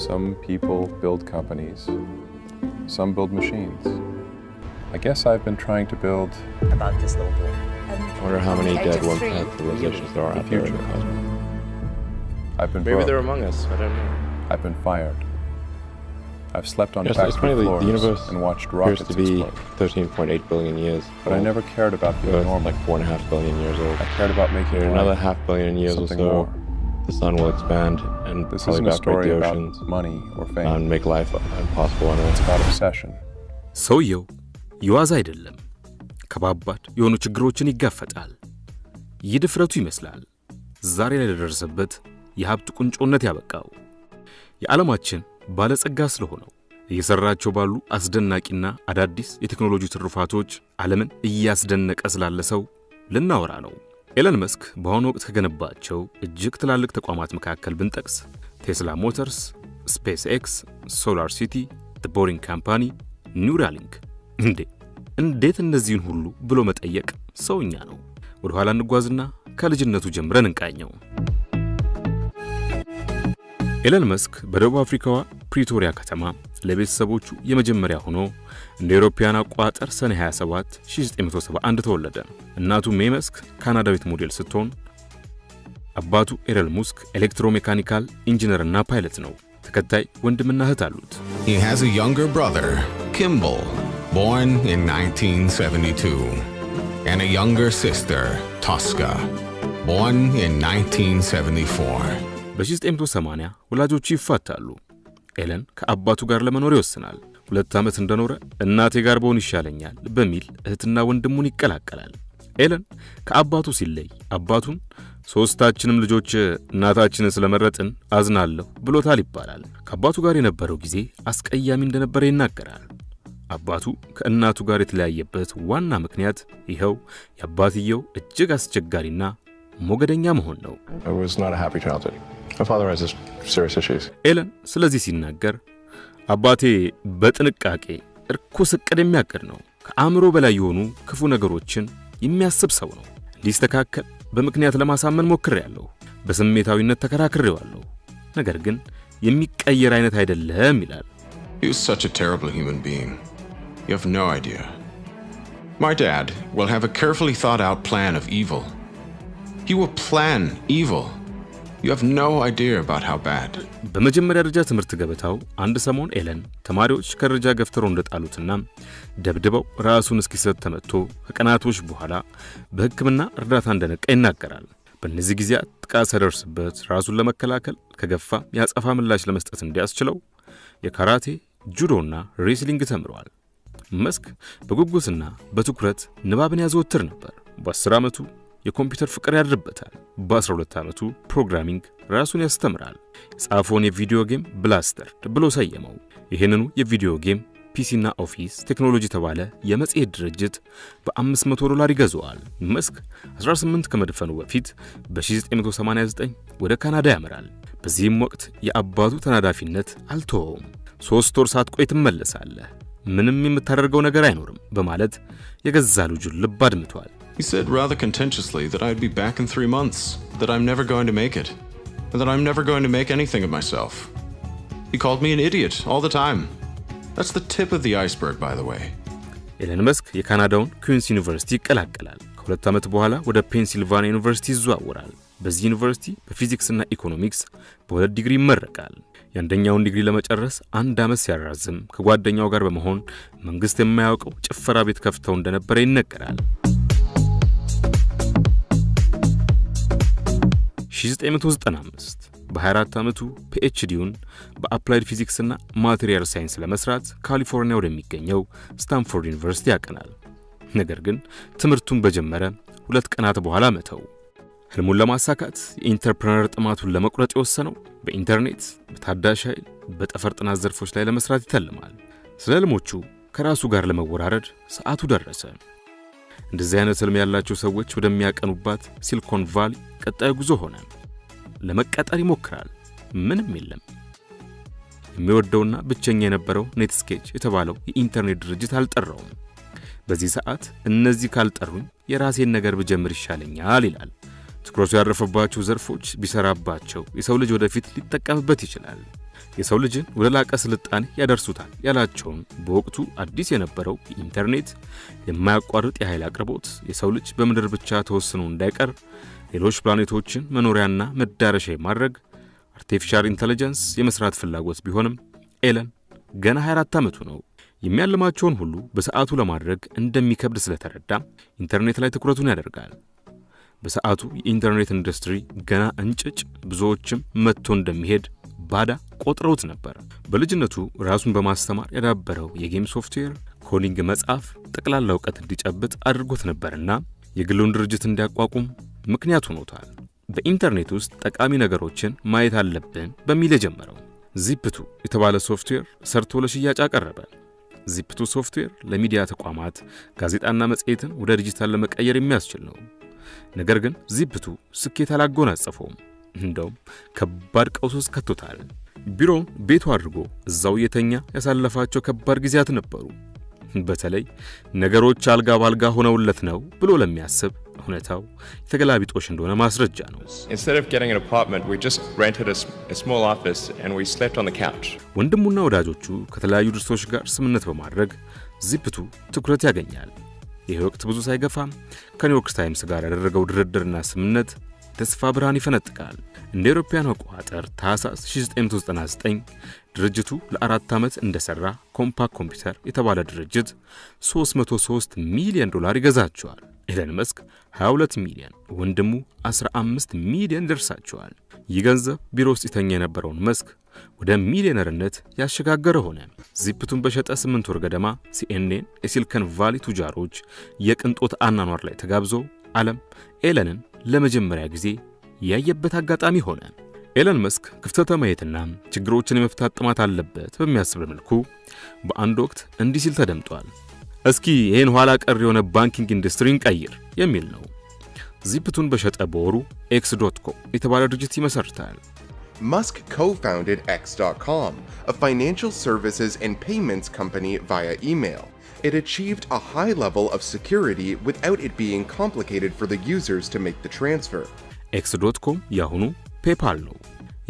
Some people build companies, some build machines. I guess I've been trying to build about this little boy. I wonder how many dead one-path civilizations there are out there in the cosmos. I've been Maybe broke. they're among us, I don't know. I've been fired. I've slept on Yes, it's factory funny, floors the universe and watched appears rockets to be explode. 13.8 billion years But I old. never cared about The being Earth is normal. like 4.5 billion years old. I cared about making In another life half billion years or something so, more. the sun will expand and This probably isn't a evaporate story the about oceans money or fame. and make life impossible on It's Earth. about obsession. ሰውየው የዋዛ አይደለም። ከባባድ የሆኑ ችግሮችን ይጋፈጣል። ይህ ድፍረቱ ይመስላል ዛሬ ላይ ለደረሰበት የሀብት ቁንጮነት ያበቃው። የዓለማችን ባለጸጋ ስለሆነው እየሰራቸው ባሉ አስደናቂና አዳዲስ የቴክኖሎጂ ትሩፋቶች ዓለምን እያስደነቀ ስላለ ሰው ልናወራ ነው። ኤለን መስክ በአሁኑ ወቅት ከገነባቸው እጅግ ትላልቅ ተቋማት መካከል ብንጠቅስ ቴስላ ሞተርስ፣ ስፔስ ኤክስ፣ ሶላር ሲቲ፣ ዘ ቦሪንግ ካምፓኒ፣ ኒውራሊንክ። እንዴት እነዚህን ሁሉ ብሎ መጠየቅ ሰውኛ ነው። ወደ ኋላ እንጓዝና ከልጅነቱ ጀምረን እንቃኘው። ኤለን መስክ በደቡብ አፍሪካዋ ፕሪቶሪያ ከተማ ለቤተሰቦቹ የመጀመሪያ ሆኖ እንደ አውሮፓውያን አቆጣጠር ሰኔ 27 1971 ተወለደ። እናቱ ሜይ መስክ ካናዳዊት ሞዴል ስትሆን አባቱ ኤረል ሙስክ ኤሌክትሮሜካኒካል ኢንጂነርና ፓይለት ነው። ተከታይ ወንድምና እህት አሉት። He has a younger brother, Kimball, born in 1972, and a younger sister, Tosca, born in 1974. በ1980 ወላጆቹ ይፋታሉ። ኤለን ከአባቱ ጋር ለመኖር ይወስናል። 2 ዓመት እንደኖረ እናቴ ጋር በሆን ይሻለኛል በሚል እህትና ወንድሙን ይቀላቀላል። ኤለን ከአባቱ ሲለይ አባቱን ሶስታችንም ልጆች እናታችንን ስለመረጥን አዝናለሁ ብሎታል ይባላል። ከአባቱ ጋር የነበረው ጊዜ አስቀያሚ እንደነበረ ይናገራል። አባቱ ከእናቱ ጋር የተለያየበት ዋና ምክንያት ይኸው የአባትየው እጅግ አስቸጋሪና ሞገደኛ መሆን ነው። It was not a happy childhood. My father has serious issues. ኤለን ስለዚህ ሲናገር አባቴ በጥንቃቄ እርኩስ ዕቅድ የሚያቅድ ነው። ከአእምሮ በላይ የሆኑ ክፉ ነገሮችን የሚያስብ ሰው ነው። ሊስተካከል በምክንያት ለማሳመን ሞክሬያለሁ። በስሜታዊነት ተከራክሬዋለሁ። ነገር ግን የሚቀየር አይነት አይደለም ይላል። He was such a terrible human being. You have no idea. My dad will have a carefully thought out plan of evil. He will plan evil. You have no idea about how bad. በመጀመሪያ ደረጃ ትምህርት ገበታው አንድ ሰሞን ኤለን ተማሪዎች ከደረጃ ገፍተው እንደጣሉትና ደብድበው ራሱን እስኪሰጥ ተመቶ ከቀናቶች በኋላ በሕክምና እርዳታ እንደነቃ ይናገራል። በእነዚህ ጊዜያት ጥቃት ሲደርስበት ራሱን ለመከላከል ከገፋ ያጸፋ ምላሽ ለመስጠት እንዲያስችለው የካራቴ፣ ጁዶና ሬስሊንግ ተምሯል። መስክ በጉጉትና በትኩረት ንባብን ያዘወትር ነበር። በ10 ዓመቱ የኮምፒውተር ፍቅር ያድርበታል። በ12 ዓመቱ ፕሮግራሚንግ ራሱን ያስተምራል። የጻፈውን የቪዲዮ ጌም ብላስተርድ ብሎ ሰየመው። ይህንኑ የቪዲዮ ጌም ፒሲና ኦፊስ ቴክኖሎጂ ተባለ የመጽሔት ድርጅት በ$500 ይገዛዋል። መስክ 18 ከመድፈኑ በፊት በ1989 ወደ ካናዳ ያመራል። በዚህም ወቅት የአባቱ ተናዳፊነት አልተወውም። 3 ወር ሳትቆይ ትመለሳለህ፣ ምንም የምታደርገው ነገር አይኖርም በማለት የገዛ ልጁን ልብ አድምቷል። He said rather contentiously that I'd be back in 3 months, that I'm never going to make it, and that I'm never going to make anything of myself. He called me an idiot all the time. That's the tip of the iceberg, by the way. ኤለን መስክ የካናዳውን ኩዊንስ ዩኒቨርሲቲ ይቀላቀላል። ከ2 ዓመት በኋላ ወደ ፔንሲልቫኒያ ዩኒቨርሲቲ ይዘዋወራል። በዚህ ዩኒቨርሲቲ በፊዚክስና ኢኮኖሚክስ በ2 ዲግሪ ይመረቃል። የአንደኛውን ዲግሪ ለመጨረስ 1 ዓመት ሲያራዝም ከጓደኛው ጋር በመሆን መንግስት የማያውቀው ጭፈራ ቤት ከፍተው እንደነበረ ይነገራል። 1995 በ24 ዓመቱ ፒኤችዲውን በአፕላይድ ፊዚክስና ማቴሪያል ሳይንስ ለመስራት ካሊፎርኒያ ወደሚገኘው ስታንፎርድ ዩኒቨርሲቲ ያቀናል። ነገር ግን ትምህርቱን በጀመረ 2 ቀናት በኋላ መተው። ህልሙን ለማሳካት የኢንተርፕረነር ጥማቱን ለመቁረጥ የወሰነው በኢንተርኔት፣ በታዳሽ ኃይል፣ በጠፈር ጥናት ዘርፎች ላይ ለመስራት ይተልማል። ስለ ህልሞቹ ከራሱ ጋር ለመወራረድ ሰዓቱ ደረሰ። እንደዚህ አይነት ህልም ያላቸው ሰዎች ወደሚያቀኑባት ሲሊኮን ቫሊ ቀጣዩ ጉዞ ሆነ። ለመቀጠር ይሞክራል። ምንም የለም። የሚወደውና ብቸኛ የነበረው ኔትስኬች የተባለው የኢንተርኔት ድርጅት አልጠራውም። በዚህ ሰዓት እነዚህ ካልጠሩኝ የራሴን ነገር ብጀምር ይሻለኛል ይላል። ትኩረቱ ያረፈባቸው ዘርፎች ቢሰራባቸው የሰው ልጅ ወደፊት ሊጠቀምበት ይችላል። የሰው ልጅን ወደ ላቀ ስልጣኔ ያደርሱታል ያላቸውን በወቅቱ አዲስ የነበረው የኢንተርኔት የማያቋርጥ የኃይል አቅርቦት የሰው ልጅ በምድር ብቻ ተወስኖ እንዳይቀር ሌሎች ፕላኔቶችን መኖሪያና መዳረሻ ማድረግ አርቲፊሻል ኢንተለጀንስ የመስራት ፍላጎት ቢሆንም ኤለን ገና 24 ዓመቱ ነው። የሚያልማቸውን ሁሉ በሰዓቱ ለማድረግ እንደሚከብድ ስለተረዳ ኢንተርኔት ላይ ትኩረቱን ያደርጋል። በሰዓቱ የኢንተርኔት ኢንዱስትሪ ገና እንጭጭ ብዙዎችም መጥቶ እንደሚሄድ ባዳ ቆጥረውት ነበር። በልጅነቱ ራሱን በማስተማር ያዳበረው የጌም ሶፍትዌር ኮዲንግ መጻፍ ጠቅላላ እውቀት እንዲጨብጥ አድርጎት ነበርና የግሉን ድርጅት እንዲያቋቁም ምክንያት ሆኖታል። በኢንተርኔት ውስጥ ጠቃሚ ነገሮችን ማየት አለብን በሚል የጀመረው ዚፕቱ የተባለ ሶፍትዌር ሰርቶ ለሽያጭ አቀረበ። ዚፕቱ ሶፍትዌር ለሚዲያ ተቋማት ጋዜጣና መጽሔትን ወደ ዲጂታል ለመቀየር የሚያስችል ነው። ነገር ግን ዚፕቱ ስኬት አላጎናጸፈውም። እንደውም ከባድ ቀውስ ውስጥ ከቶታል። ቢሮውን ቤቱ አድርጎ እዛው የተኛ ያሳለፋቸው ከባድ ጊዜያት ነበሩ። በተለይ ነገሮች አልጋ ባልጋ ሆነውለት ነው ብሎ ለሚያስብ ሁኔታው የተገላቢጦሽ እንደሆነ ማስረጃ ነው። Instead of getting an apartment, we just rented a small office and we slept on the couch. ወንድሙና ወዳጆቹ ከተለያዩ ድርጅቶች ጋር ስምምነት በማድረግ ዚፕቱ ትኩረት ያገኛል። ይህ ወቅት ብዙ ሳይገፋ ከኒውዮርክ ታይምስ ጋር ያደረገው ድርድርና ስምምነት ተስፋ ብርሃን ይፈነጥቃል። እንደ አውሮፓውያን አቆጣጠር ታህሳስ 1999 ድርጅቱ ለ4 ዓመት እንደሰራ ኮምፓክት ኮምፒውተር የተባለ ድርጅት $303 ሚሊዮን ይገዛቸዋል። ኤለን መስክ 22 ሚሊዮን፣ ወንድሙ 15 ሚሊዮን ደርሳቸዋል። ይህ ገንዘብ ቢሮ ውስጥ የተኛ የነበረውን መስክ ወደ ሚሊዮነርነት ያሸጋገረ ሆነ። ዚፕቱን በሸጠ 8 ወር ገደማ ሲኤንኤን የሲሊከን ቫሊ ቱጃሮች የቅንጦት አናኗር ላይ ተጋብዞ ዓለም ኤለንን ለመጀመሪያ ጊዜ ያየበት አጋጣሚ ሆነ። ኤለን መስክ ክፍተተ ማየትና ችግሮችን የመፍታት ጥማት አለበት በሚያስብ መልኩ በአንድ ወቅት እንዲህ ሲል ተደምጧል። እስኪ ይህን ኋላ ቀር የሆነ ባንኪንግ ኢንዱስትሪን ቀይር የሚል ነው። ዚፕቱን በሸጠ በወሩ X.com የተባለ ድርጅት ይመሰርታል። Musk co-founded X.com, a financial services and payments company via email. It achieved a high level of security without it being complicated for the users to make the transfer. X.com ያሁኑ ፔፓል ነው።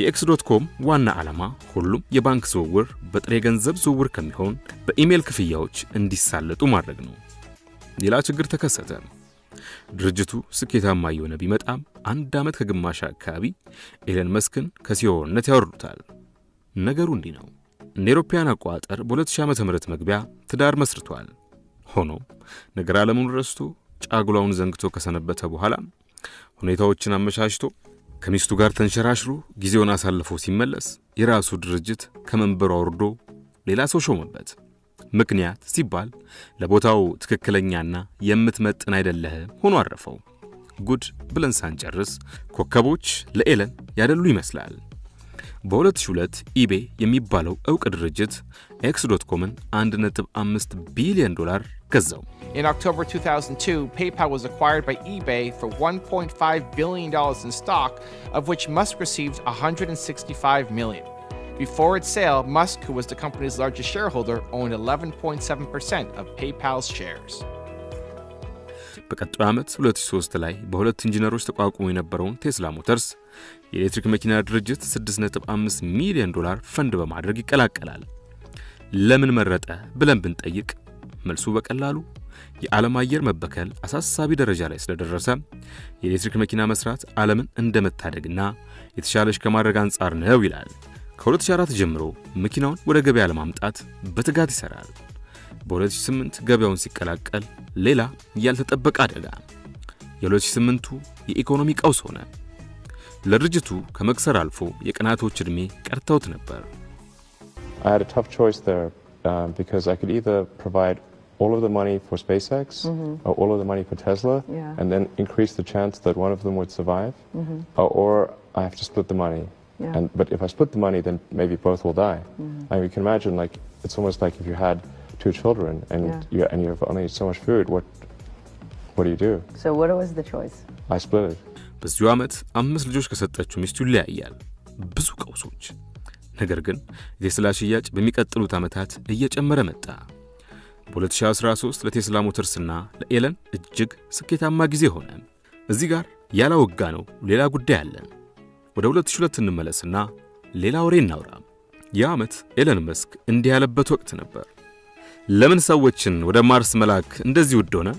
የኤክስ.ኮም ዋና ዓላማ ሁሉም የባንክ ዝውውር በጥሬ ገንዘብ ዝውውር ከሚሆን በኢሜል ክፍያዎች እንዲሳለጡ ማድረግ ነው። ሌላ ችግር ተከሰተ። ድርጅቱ ስኬታማ የሆነ ቢመጣም 1 ዓመት ከግማሽ አካባቢ ኤለን መስክን ከሲኦነት ያወርዱታል። ነገሩ እንዲህ ነው። እንደ አውሮፓውያን አቆጣጠር በ2000 ዓመተ ምህረት መግቢያ ትዳር መስርቷል። ሆኖም ነገር ዓለሙን ረስቶ ጫጉላውን ዘንግቶ ከሰነበተ በኋላ ሁኔታዎችን አመቻችቶ ከሚስቱ ጋር ተንሸራሽሮ ጊዜውን አሳልፎ ሲመለስ የራሱ ድርጅት ከመንበሩ አውርዶ ሌላ ሰው ሾመበት። ምክንያት ሲባል ለቦታው ትክክለኛና የምትመጥን አይደለህም ሆኖ አረፈው። ጉድ ብለን ሳንጨርስ ኮከቦች ለኤለን ያደሉ ይመስላል። በ2002 ኢቤይ የሚባለው ዕውቅ ድርጅት X.comን $1.5 ቢሊዮን ገዛው። In October 2002, PayPal was acquired by eBay for $1.5 billion in stock, of which Musk received $165 million. Before its sale, Musk, who was the company's largest shareholder, owned 11.7% of PayPal's shares. በቀጣዩ ዓመት 2003 ላይ በሁለት ኢንጂነሮች ተቋቁሞ የነበረውን ቴስላ ሞተርስ የኤሌክትሪክ መኪና ድርጅት $6.5 ሚሊዮን ፈንድ በማድረግ ይቀላቀላል። ለምን መረጠ ብለን ብንጠይቅ መልሱ በቀላሉ የዓለም አየር መበከል አሳሳቢ ደረጃ ላይ ስለደረሰ የኤሌክትሪክ መኪና መስራት ዓለምን እንደመታደግና የተሻለች ከማድረግ አንጻር ነው ይላል። ከ2004 ጀምሮ መኪናውን ወደ ገበያ ለማምጣት በትጋት ይሰራል። በ2008 ገበያውን ሲቀላቀል ሌላ ያልተጠበቀ አደጋ የ2008ቱ የኢኮኖሚ ቀውስ ሆነ። ለድርጅቱ ከመክሰር አልፎ የቀናቶች ዕድሜ ቀርተውት ነበር። I had a tough choice there because I could either provide all of the money for SpaceX or all of the money for Tesla and then increase the chance that one of them would survive or I have to split the money. But if I split the money, then maybe both will die. I mean, you can imagine, like, it's almost like if you had 2 children and you have only so much food, what do you do? So what was the choice? I split it. በዚሁ ዓመት 5 ልጆች ከሰጠችው ሚስቱ ይለያያል። ብዙ ቀውሶች። ነገር ግን የቴስላ ሽያጭ በሚቀጥሉት ዓመታት እየጨመረ መጣ። በ2013 ለቴስላ ሞተርስና ለኤለን እጅግ ስኬታማ ጊዜ ሆነ። እዚህ ጋር ያላወጋ ነው ሌላ ጉዳይ አለ። ወደ 2002 እንመለስና ሌላ ወሬ እናውራ። ያ ዓመት ኤለን መስክ እንዲህ ያለበት ወቅት ነበር። ለምን ሰዎችን ወደ ማርስ መላክ እንደዚህ ውድ ሆነ?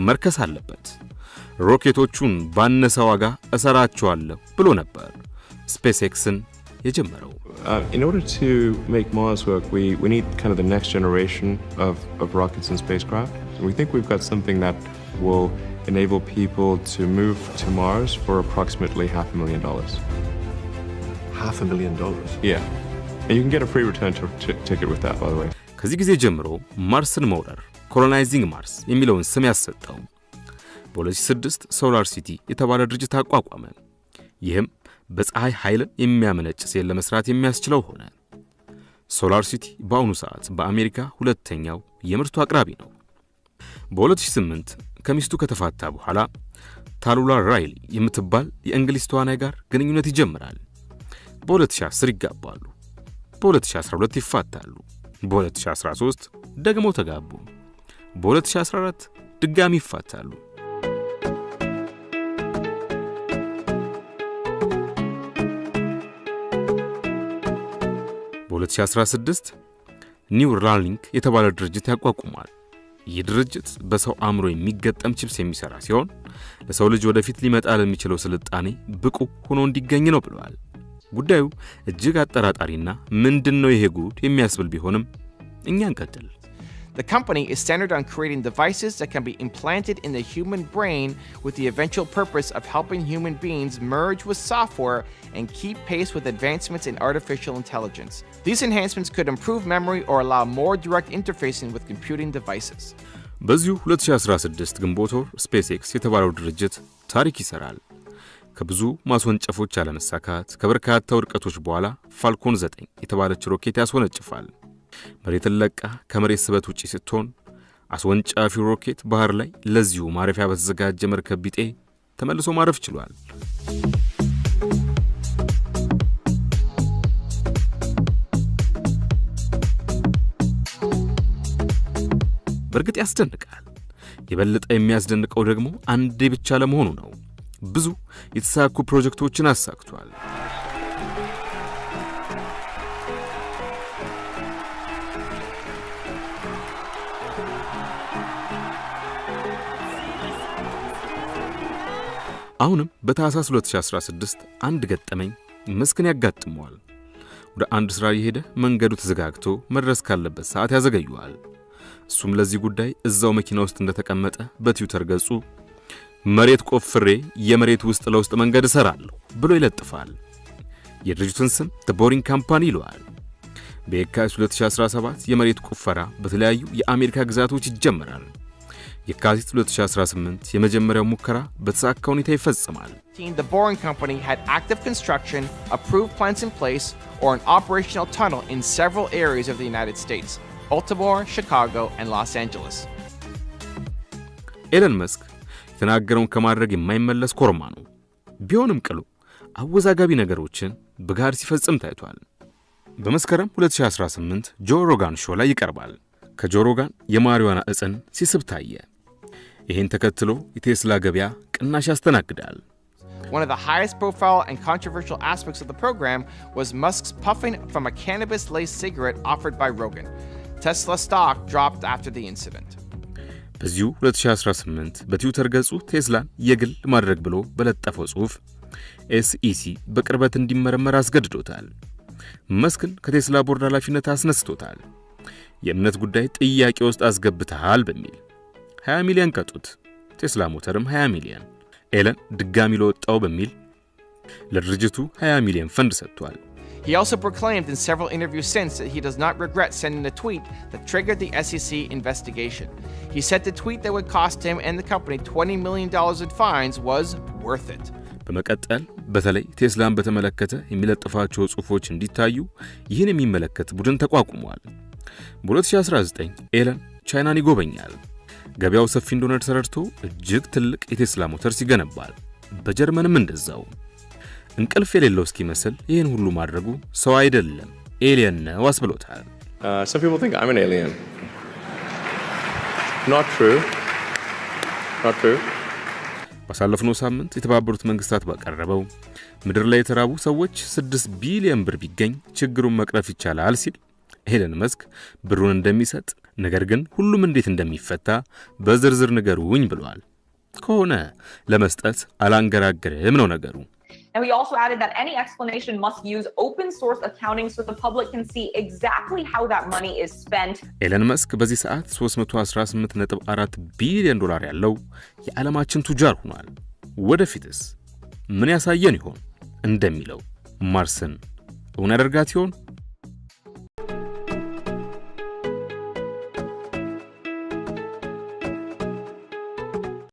መርከስ አለበት። ሮኬቶቹን ባነሰ ዋጋ እሰራቸዋለሁ ብሎ ነበር ስፔስ ኤክስን የጀመረው። In order to make Mars work, we need kind of the next generation of rockets and spacecraft. We think we've got something that will enable people to move to Mars for approximately $500,000. $500,000? Yeah. And you can get a free return ticket with that, by the way. ከዚህ ጊዜ ጀምሮ ማርስን መውረር ኮሎናይዚንግ ማርስ የሚለውን ስም ያሰጠው በ2006 ሶላር ሲቲ የተባለ ድርጅት አቋቋመ። ይህም በፀሐይ ኃይልን የሚያመነጭ ሴል ለመስራት የሚያስችለው ሆነ። ሶላር ሲቲ በአሁኑ ሰዓት በአሜሪካ ሁለተኛው የምርቱ አቅራቢ ነው። በ2008 ከሚስቱ ከተፋታ በኋላ ታሉላ ራይሊ የምትባል የእንግሊዝ ተዋናይ ጋር ግንኙነት ይጀምራል። በ2010 ይጋባሉ። በ2012 ይፋታሉ። በ2013 ደግሞ ተጋቡ። በ2014 ድጋሚ ይፋታሉ። በ2016 ኒውራሊንክ የተባለ ድርጅት ያቋቁማል። ይህ ድርጅት በሰው አእምሮ የሚገጠም ቺፕስ የሚሰራ ሲሆን ለሰው ልጅ ወደፊት ሊመጣ ለሚችለው ስልጣኔ ብቁ ሆኖ እንዲገኝ ነው ብለዋል። ጉዳዩ እጅግ አጠራጣሪና ምንድነው ይሄ ጉድ የሚያስብል ቢሆንም እኛ እንቀጥል። The company is centered on creating devices that can be implanted in the human brain with the eventual purpose of helping human beings merge with software and keep pace with advancements in artificial intelligence. These enhancements could improve memory or allow more direct interfacing with computing devices. በዚሁ 2016 ግንቦት ወር ስፔስ ኤክስ የተባለው ድርጅት ታሪክ ይሰራል። ከብዙ ማስወንጨፎች ያለመሳካት ከበርካታ ውድቀቶች በኋላ ፋልኮን 9 የተባለች ሮኬት ያስወነጭፋል። መሬትን ለቃ ከመሬት ስበት ውጪ ስትሆን አስወንጫፊው ሮኬት ባህር ላይ ለዚሁ ማረፊያ በተዘጋጀ መርከብ ቢጤ ተመልሶ ማረፍ ችሏል። በእርግጥ ያስደንቃል። የበለጠ የሚያስደንቀው ደግሞ አንዴ ብቻ ለመሆኑ ነው። ብዙ የተሳኩ ፕሮጀክቶችን አሳክቷል። አሁንም በታህሳስ 2016 አንድ ገጠመኝ መስክን ያጋጥመዋል። ወደ አንድ ስራ የሄደ መንገዱ ተዘጋግቶ መድረስ ካለበት ሰዓት ያዘገየዋል። እሱም ለዚህ ጉዳይ እዛው መኪና ውስጥ እንደተቀመጠ በትዊተር ገጹ መሬት ቆፍሬ የመሬት ውስጥ ለውስጥ መንገድ እሰራለሁ ብሎ ይለጥፋል። የድርጅቱን ስም The Boring Company ይለዋል። በየካቲት 2017 የመሬት ቁፈራ በተለያዩ የአሜሪካ ግዛቶች ይጀምራል። የካቲት 2018 የመጀመሪያው ሙከራ በተሳካ ሁኔታ ይፈጸማል። The Boring Company had active construction, approved plans in place, or an operational tunnel in several areas of the United States: Baltimore, Chicago, and Los Angeles. ኤለን መስክ የተናገረውን ከማድረግ የማይመለስ ኮርማ ነው። ቢሆንም ቅሉ አወዛጋቢ ነገሮችን በጋር ሲፈጽም ታይቷል። በመስከረም 2018 ጆ ሮጋን ሾው ላይ ይቀርባል። ከጆ ሮጋን የማሪዋና እጽን ሲስብ ታየ። ይህን ተከትሎ የቴስላ ገበያ ቅናሽ ያስተናግዳል። One of the highest profile and controversial aspects of the program was Musk's puffing from a cannabis-laced cigarette offered by Rogan. Tesla stock dropped after the incident. በዚሁ 2018 በትዊተር ገጹ ቴስላን የግል ማድረግ ብሎ በለጠፈው ጽሑፍ SEC በቅርበት እንዲመረመር አስገድዶታል። መስክን ከቴስላ ቦርድ ኃላፊነት አስነስቶታል። የእምነት ጉዳይ ጥያቄ ውስጥ አስገብተሃል በሚል 20 ሚሊዮን ቀጡት። ቴስላ ሞተርም 20 ሚሊዮን፣ ኤለን ድጋሚ ለወጣው በሚል ለድርጅቱ 20 ሚሊዮን ፈንድ ሰጥቷል። He also proclaimed in several interviews since that he does not regret sending the tweet that triggered the SEC investigation. He said the tweet that would cost him and the company $20 million in fines was worth it. በመቀጠል በተለይ ቴስላን በተመለከተ የሚለጥፋቸው ጽሑፎች እንዲታዩ ይህን የሚመለከት ቡድን ተቋቁሟል። በ2019 ኤለን ቻይናን ይጎበኛል። ገበያው ሰፊ እንደሆነ ተረድቶ እጅግ ትልቅ የቴስላ ሞተር ይገነባል። በጀርመንም እንደዛው። እንቅልፍ የሌለው እስኪመስል ይህን ሁሉ ማድረጉ ሰው አይደለም ኤሊየን ነው አስብሎታል። Some people think I'm an alien. Not true. Not true. ባሳለፍነው ሳምንት የተባበሩት መንግስታት ባቀረበው ምድር ላይ የተራቡ ሰዎች 6 ቢሊዮን ብር ቢገኝ ችግሩን መቅረፍ ይቻላል ሲል ኤለን መስክ ብሩን እንደሚሰጥ ነገር ግን ሁሉም እንዴት እንደሚፈታ በዝርዝር ንገሩኝ ብሏል። ከሆነ ለመስጠት አላንገራገረም ነው ነገሩ። And he also added that any explanation must use open source accounting so the public can see exactly how that money is spent. ኤለን መስክ በዚህ ሰዓት 318.4 ቢሊዮን ዶላር ያለው የዓለማችን ቱጃር ሆኗል። ወደፊትስ ምን ያሳየን ይሆን? እንደሚለው ማርስን እውን ያደርጋት ይሆን?